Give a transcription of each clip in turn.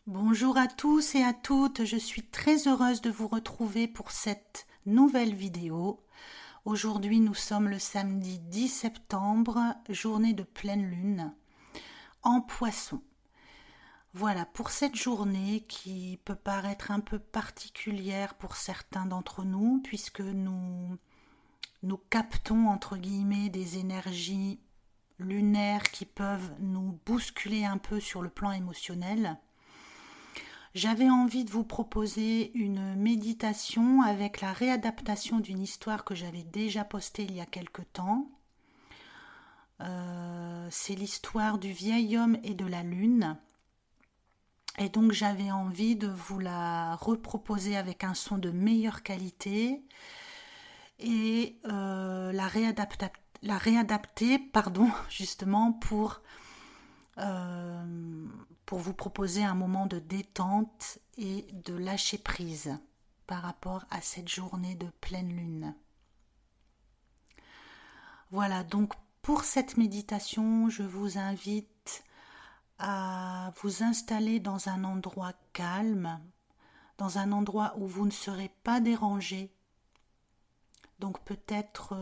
Bonjour à tous et à toutes, je suis très heureuse de vous retrouver pour cette nouvelle vidéo. Aujourd'hui nous sommes le samedi 10 septembre, journée de pleine lune, en Poisson. Voilà, pour cette journée qui peut paraître un peu particulière pour certains d'entre nous, puisque nous captons entre guillemets des énergies lunaires qui peuvent nous bousculer un peu sur le plan émotionnel. J'avais envie de vous proposer une méditation avec la réadaptation d'une histoire que j'avais déjà postée il y a quelque temps. C'est l'histoire du vieil homme et de la lune. Et donc j'avais envie de vous la reproposer avec un son de meilleure qualité et la réadapter, pardon, justement pour vous proposer un moment de détente et de lâcher prise par rapport à cette journée de pleine lune. Voilà, donc pour cette méditation, je vous invite à vous installer dans un endroit calme, dans un endroit où vous ne serez pas dérangé. Donc peut-être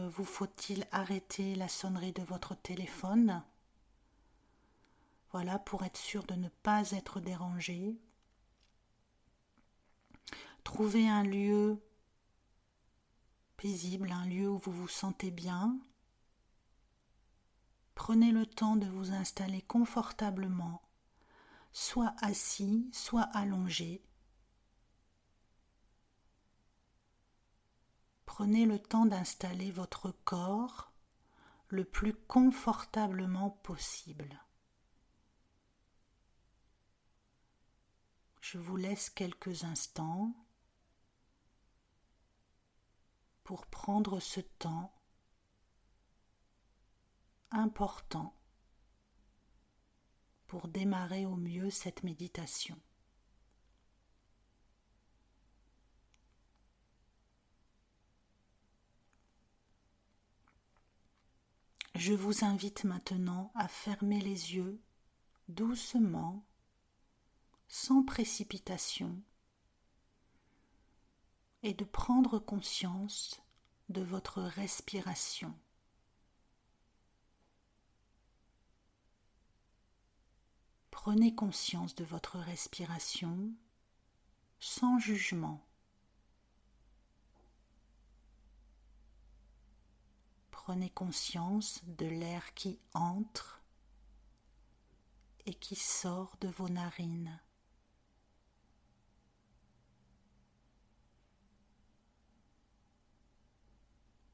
vous faut-il arrêter la sonnerie de votre téléphone. Voilà, pour être sûr de ne pas être dérangé. Trouvez un lieu paisible, un lieu où vous vous sentez bien. Prenez le temps de vous installer confortablement, soit assis, soit allongé. Prenez le temps d'installer votre corps le plus confortablement possible. Je vous laisse quelques instants pour prendre ce temps important pour démarrer au mieux cette méditation. Je vous invite maintenant à fermer les yeux doucement, sans précipitation, et de prendre conscience de votre respiration. Prenez conscience de votre respiration sans jugement. Prenez conscience de l'air qui entre et qui sort de vos narines.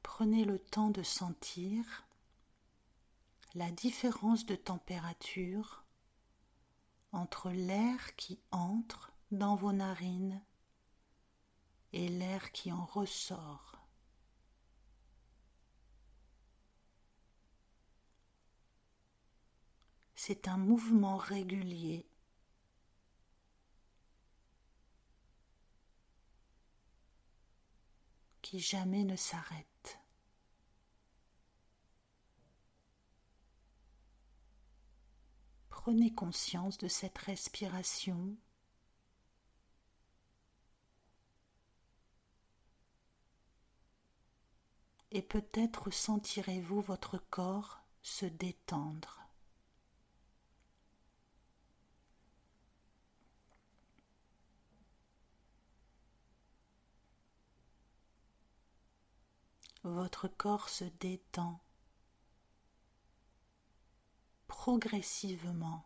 Prenez le temps de sentir la différence de température entre l'air qui entre dans vos narines et l'air qui en ressort. C'est un mouvement régulier qui jamais ne s'arrête. Prenez conscience de cette respiration et peut-être sentirez-vous votre corps se détendre. Votre corps se détend progressivement.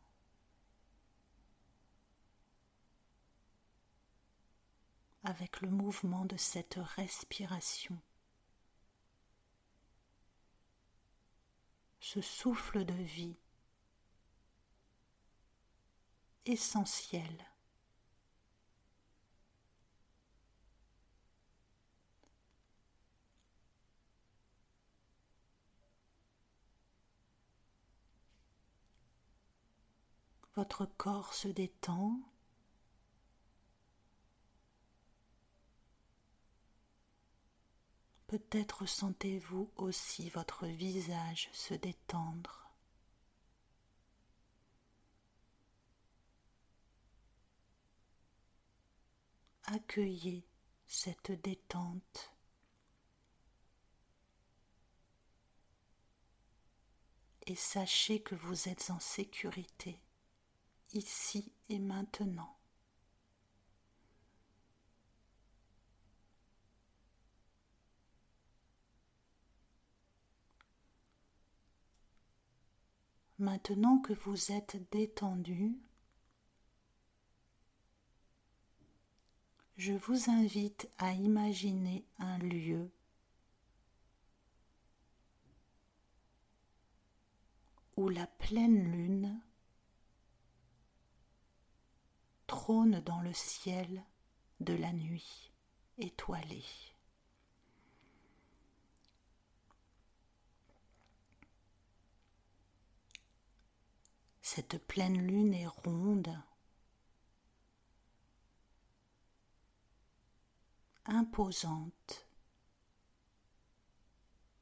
Avec le mouvement de cette respiration. Ce souffle de vie essentiel. Votre corps se détend. Peut-être sentez-vous aussi votre visage se détendre. accueillez cette détente. Et sachez que vous êtes en sécurité, ici et maintenant. Maintenant que vous êtes détendu, je vous invite à imaginer un lieu où la pleine lune trône dans le ciel de la nuit étoilée. Cette pleine lune est ronde, imposante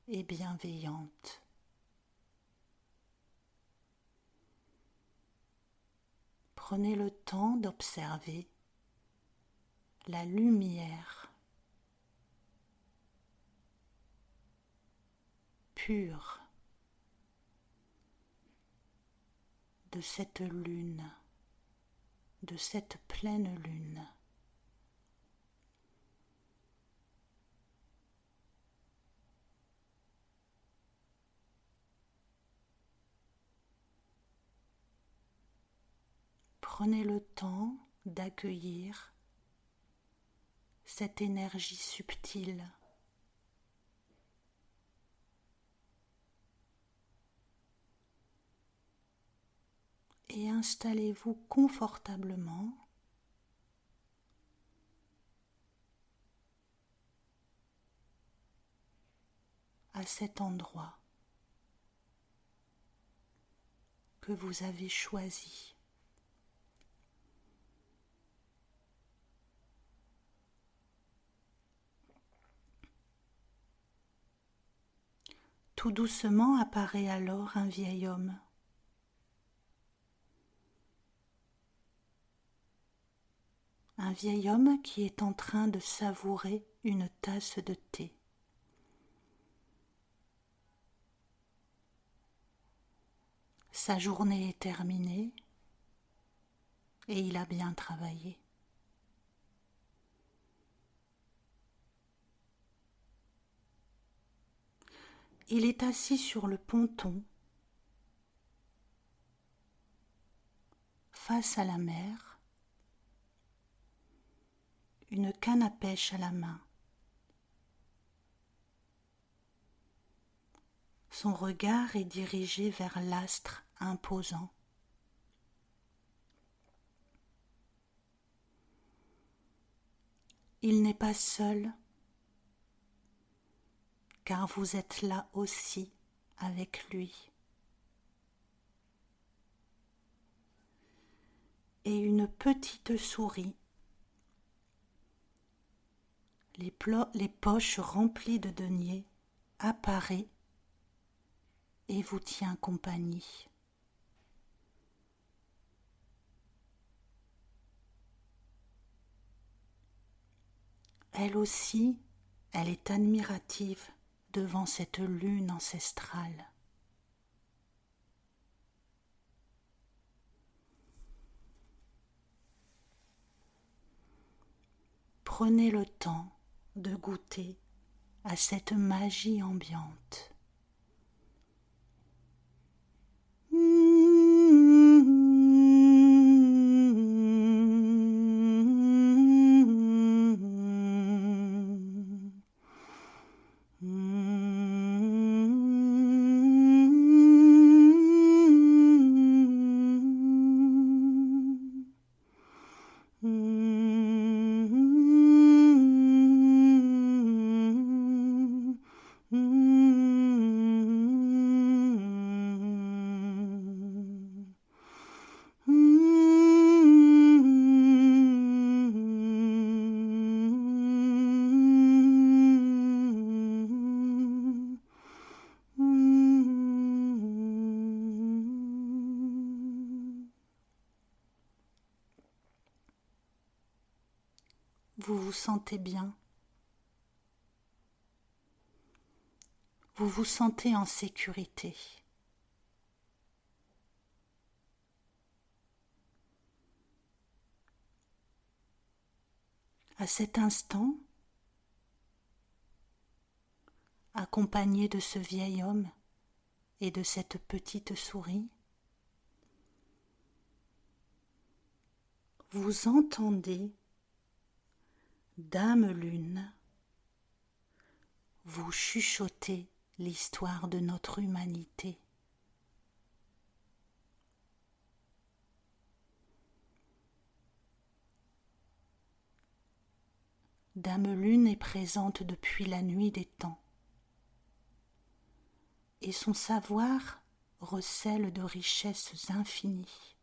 et bienveillante. Prenez le temps d'observer la lumière pure de cette lune, de cette pleine lune. Prenez le temps d'accueillir cette énergie subtile et installez-vous confortablement à cet endroit que vous avez choisi. Tout doucement apparaît alors un vieil homme. Un vieil homme qui est en train de savourer une tasse de thé. Sa journée est terminée et il a bien travaillé. Il est assis sur le ponton, face à la mer, une canne à pêche à la main. Son regard est dirigé vers l'astre imposant. Il n'est pas seul, car vous êtes là aussi avec lui. Et une petite souris, les poches remplies de deniers, apparaît et vous tient compagnie. Elle aussi, elle est admirative devant cette lune ancestrale. Prenez le temps de goûter à cette magie ambiante. vous vous sentez bien. Vous vous sentez en sécurité. À cet instant, accompagné de ce vieil homme et de cette petite souris, vous entendez Dame Lune vous chuchoter l'histoire de notre humanité. Dame Lune est présente depuis la nuit des temps, et son savoir recèle de richesses infinies.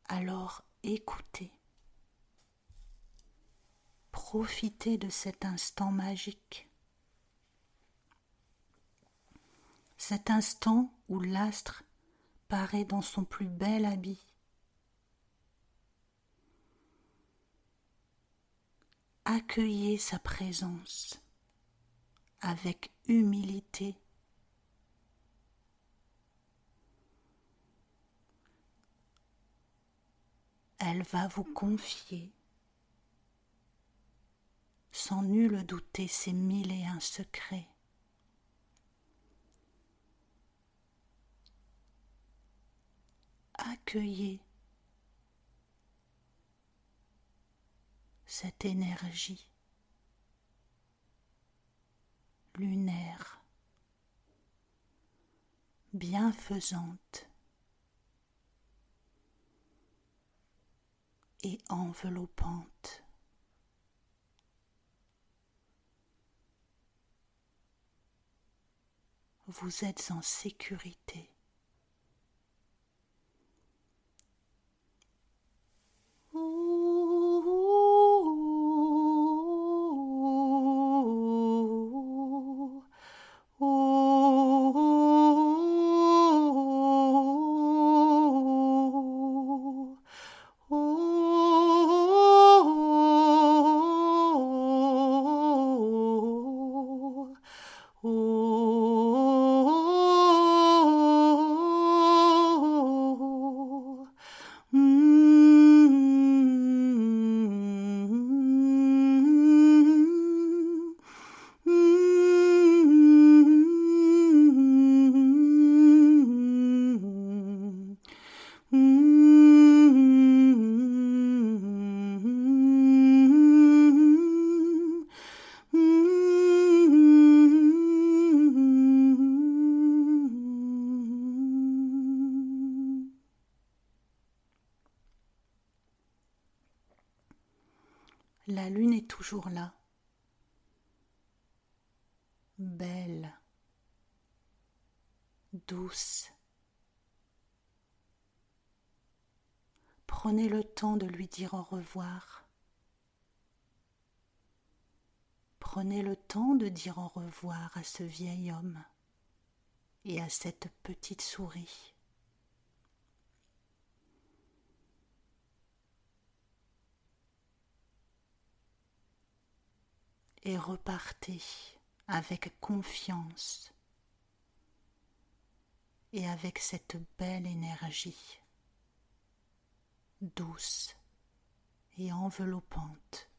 Alors écoutez, profitez de cet instant magique, cet instant où l'astre paraît dans son plus bel habit. Accueillez sa présence avec humilité. Elle va vous confier, sans nul douter, ses 1001 secrets. Accueillez cette énergie lunaire, bienfaisante et enveloppante. Vous êtes en sécurité. La lune est toujours là, belle, douce. Prenez le temps de lui dire au revoir. Prenez le temps de dire au revoir à ce vieil homme et à cette petite souris. Et repartez avec confiance et avec cette belle énergie douce et enveloppante.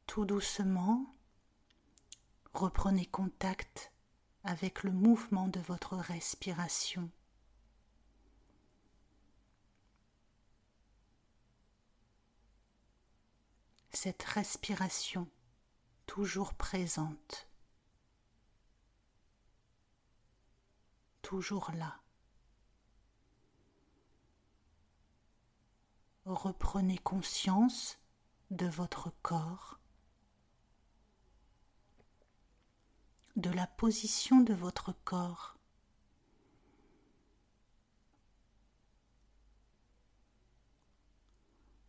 Tout doucement, reprenez contact avec le mouvement de votre respiration. Cette respiration toujours présente, toujours là. Reprenez conscience de votre corps, de la position de votre corps.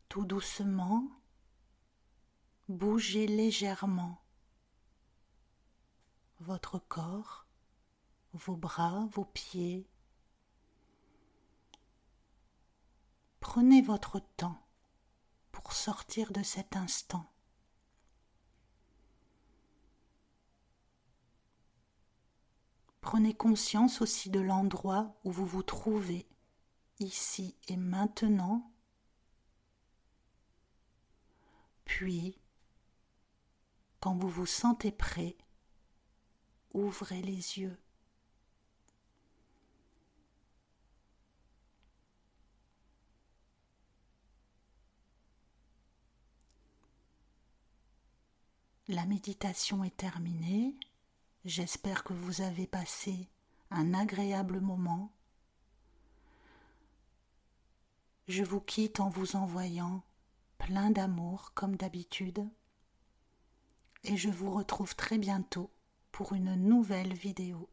Tout doucement, bougez légèrement votre corps vos bras, vos pieds. Prenez votre temps pour sortir de cet instant. Prenez conscience aussi de l'endroit où vous vous trouvez, ici et maintenant. Puis, quand vous vous sentez prêt, ouvrez les yeux. La méditation est terminée. J'espère que vous avez passé un agréable moment. Je vous quitte en vous envoyant plein d'amour comme d'habitude et je vous retrouve très bientôt pour une nouvelle vidéo.